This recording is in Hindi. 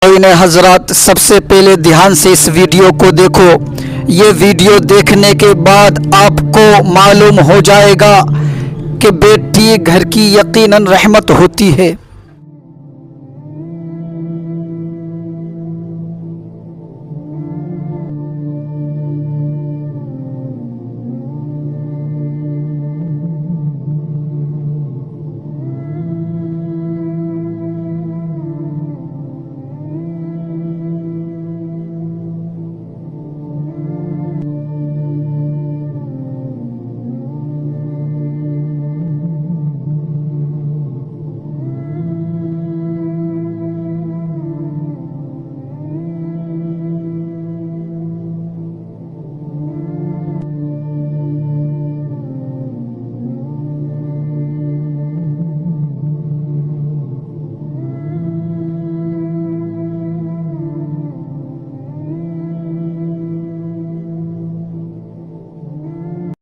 हजरात, सबसे पहले ध्यान से इस वीडियो को देखो। ये वीडियो देखने के बाद आपको मालूम हो जाएगा कि बेटी घर की यकीनन रहमत होती है।